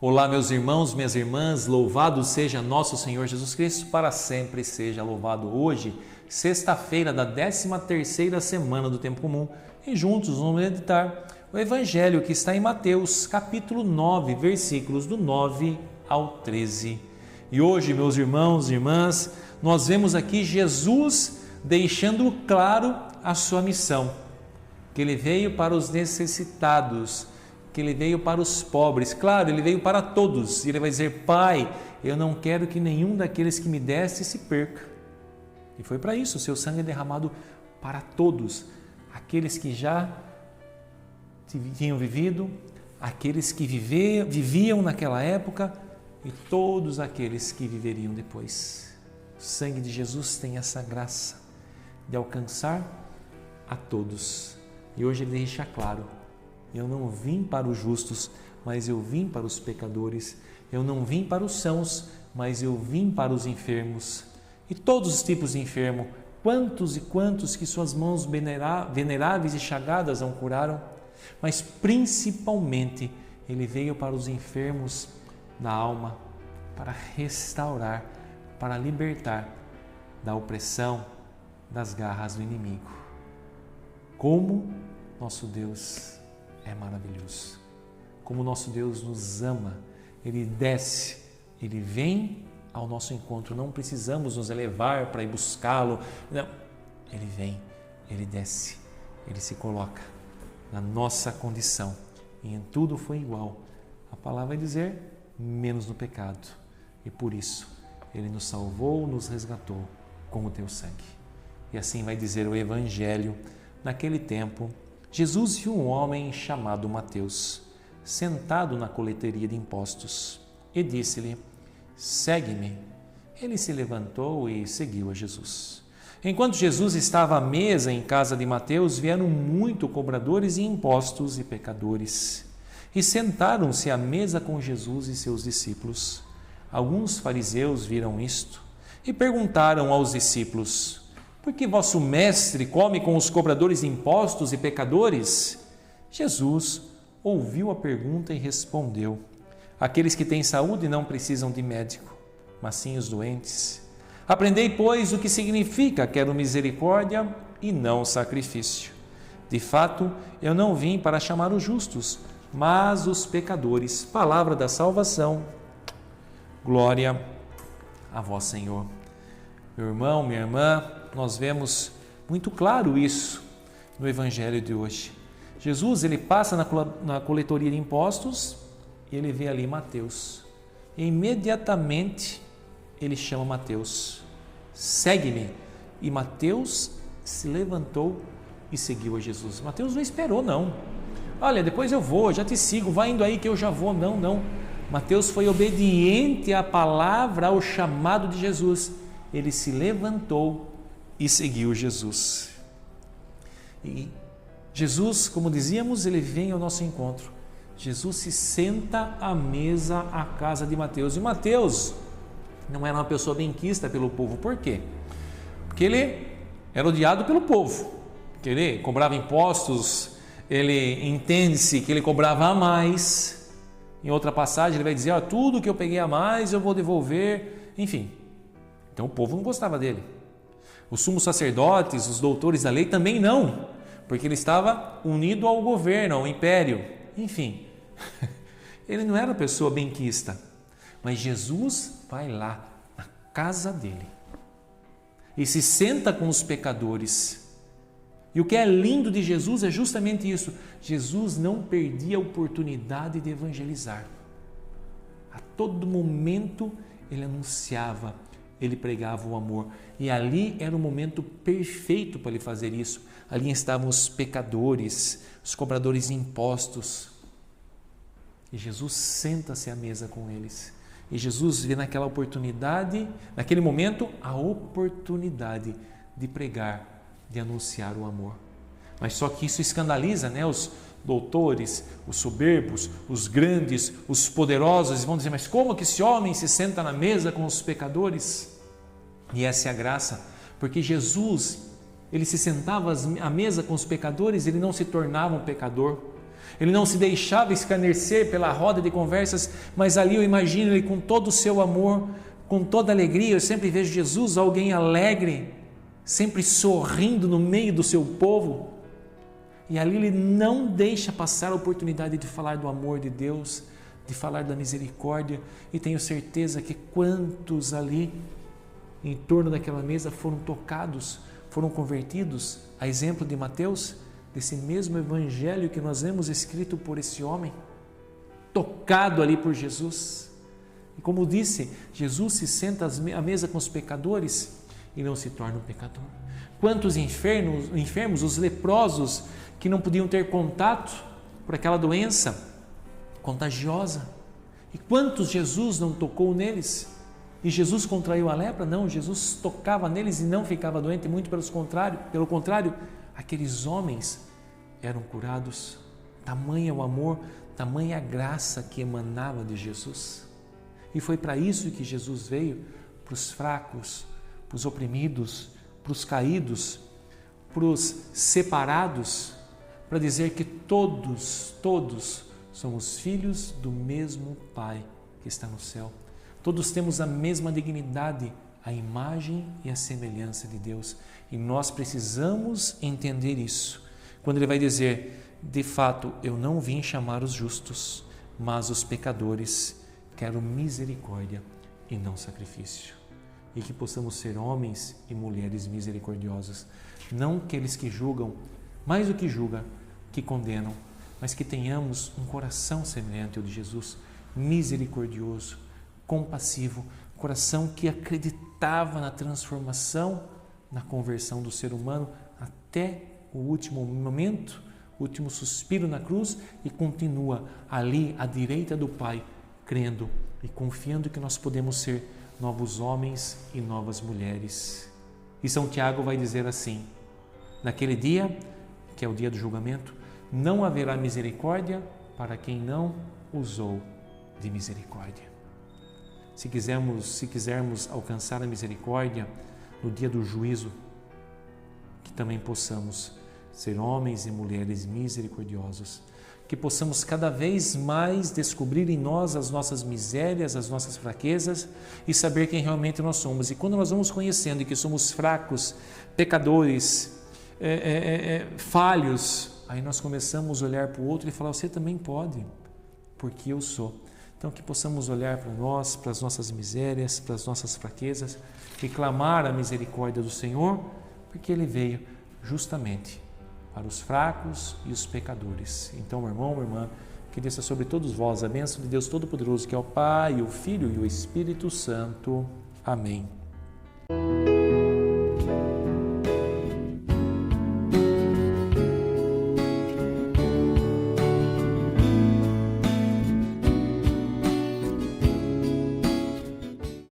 Olá, meus irmãos, minhas irmãs, louvado seja nosso Senhor Jesus Cristo, para sempre seja louvado. Hoje, sexta-feira da 13ª semana do Tempo Comum, e juntos vamos meditar o Evangelho que está em Mateus, capítulo 9, versículos do 9 ao 13. E hoje, meus irmãos e irmãs, nós vemos aqui Jesus deixando claro a sua missão, que Ele veio para os necessitados, que Ele veio para os pobres. Claro, Ele veio para todos. E Ele vai dizer: Pai, eu não quero que nenhum daqueles que me deste se perca. E foi para isso, o seu sangue é derramado para todos, aqueles que já tinham vivido, aqueles que viviam naquela época e todos aqueles que viveriam depois. O sangue de Jesus tem essa graça de alcançar a todos. E hoje Ele deixa claro: eu não vim para os justos, mas eu vim para os pecadores. Eu não vim para os sãos, mas eu vim para os enfermos. E todos os tipos de enfermo, quantos e quantos que suas mãos veneráveis e chagadas não curaram, mas principalmente Ele veio para os enfermos da alma, para restaurar, para libertar da opressão, das garras do inimigo. Como nosso Deus é maravilhoso, como nosso Deus nos ama. Ele desce, Ele vem ao nosso encontro, não precisamos nos elevar para ir buscá-lo, não, Ele vem, Ele desce, Ele se coloca na nossa condição, e em tudo foi igual, a palavra vai dizer, menos no pecado, e por isso Ele nos salvou, nos resgatou com o teu sangue. E assim vai dizer o Evangelho. Naquele tempo, Jesus viu um homem chamado Mateus, sentado na coleteria de impostos, e disse-lhe: segue-me. Ele se levantou e seguiu a Jesus. Enquanto Jesus estava à mesa em casa de Mateus, vieram muitos cobradores de impostos e pecadores, e sentaram-se à mesa com Jesus e seus discípulos. Alguns fariseus viram isto e perguntaram aos discípulos: por que vosso mestre come com os cobradores de impostos e pecadores? Jesus ouviu a pergunta e respondeu: aqueles que têm saúde não precisam de médico, mas sim os doentes. Aprendei, pois, o que significa: quero misericórdia e não sacrifício. De fato, eu não vim para chamar os justos, mas os pecadores. Palavra da salvação. Glória a vós, Senhor. Meu irmão, minha irmã, nós vemos muito claro isso no Evangelho de hoje. Jesus, ele passa na coletoria de impostos e ele vê ali Mateus. E imediatamente ele chama Mateus: segue-me. E Mateus se levantou e seguiu a Jesus. Mateus não esperou, não. Olha, depois eu vou, já te sigo, vai indo aí que eu já vou. Não, não. Mateus foi obediente à palavra, ao chamado de Jesus. Ele se levantou e seguiu Jesus. E Jesus, como dizíamos, ele vem ao nosso encontro. Jesus se senta à mesa à casa de Mateus. E Mateus não era uma pessoa benquista pelo povo. Por quê? Porque ele era odiado pelo povo. Porque ele cobrava impostos, ele entende-se que ele cobrava a mais. Em outra passagem ele vai dizer: tudo que eu peguei a mais eu vou devolver. Enfim, então o povo não gostava dele. Os sumos sacerdotes, os doutores da lei também não, porque ele estava unido ao governo, ao império. Enfim, ele não era uma pessoa benquista, mas Jesus vai lá na casa dele e se senta com os pecadores. E o que é lindo de Jesus é justamente isso: Jesus não perdia a oportunidade de evangelizar. A todo momento ele anunciava, ele pregava o amor, e ali era o momento perfeito para ele fazer isso. Ali estavam os pecadores, os cobradores de impostos, e Jesus senta-se à mesa com eles, e Jesus vê naquela oportunidade, naquele momento, a oportunidade de pregar, de anunciar o amor. Mas só que isso escandaliza, os doutores, os soberbos, os grandes, os poderosos. Vão dizer: mas como que esse homem se senta na mesa com os pecadores? E essa é a graça, porque Jesus, ele se sentava à mesa com os pecadores, ele não se tornava um pecador. Ele não se deixava escarnecer pela roda de conversas, mas ali eu imagino ele com todo o seu amor, com toda a alegria. Eu sempre vejo Jesus, alguém alegre, sempre sorrindo no meio do seu povo. E ali ele não deixa passar a oportunidade de falar do amor de Deus, de falar da misericórdia. E tenho certeza que quantos ali em torno daquela mesa foram tocados, foram convertidos, a exemplo de Mateus, desse mesmo evangelho que nós vemos escrito por esse homem, tocado ali por Jesus. E como disse, Jesus se senta à mesa com os pecadores e não se torna um pecador. Quantos enfermos, os leprosos, que não podiam ter contato por aquela doença contagiosa. E quantos Jesus não tocou neles? E Jesus contraiu a lepra? Não, Jesus tocava neles e não ficava doente, muito pelo contrário, aqueles homens eram curados. Tamanha o amor, tamanha a graça que emanava de Jesus. E foi para isso que Jesus veio, para os fracos, para os oprimidos, para os caídos, para os separados, para dizer que todos somos filhos do mesmo Pai que está no céu. Todos temos a mesma dignidade, a imagem e a semelhança de Deus. E nós precisamos entender isso. Quando ele vai dizer, de fato, eu não vim chamar os justos, mas os pecadores. Quero misericórdia e não sacrifício. E que possamos ser homens e mulheres misericordiosos. Não aqueles que julgam, mais do que julgam, que condenam, mas que tenhamos um coração semelhante ao de Jesus, misericordioso, compassivo, coração que acreditava na transformação, na conversão do ser humano até o último momento, o último suspiro na cruz, e continua ali à direita do Pai, crendo e confiando que nós podemos ser novos homens e novas mulheres. E São Tiago vai dizer assim: naquele dia, que é o dia do julgamento, não haverá misericórdia para quem não usou de misericórdia. Se quisermos alcançar a misericórdia no dia do juízo, que também possamos ser homens e mulheres misericordiosos, que possamos cada vez mais descobrir em nós as nossas misérias, as nossas fraquezas e saber quem realmente nós somos. E quando nós vamos conhecendo que somos fracos, pecadores, falhos, aí nós começamos a olhar para o outro e falar: você também pode, porque eu sou. Então que possamos olhar para nós, para as nossas misérias, para as nossas fraquezas e clamar a misericórdia do Senhor, porque Ele veio justamente para os fracos e os pecadores. Então, meu irmão, minha irmã, que desça sobre todos vós a bênção de Deus Todo-Poderoso, que é o Pai, o Filho e o Espírito Santo. Amém.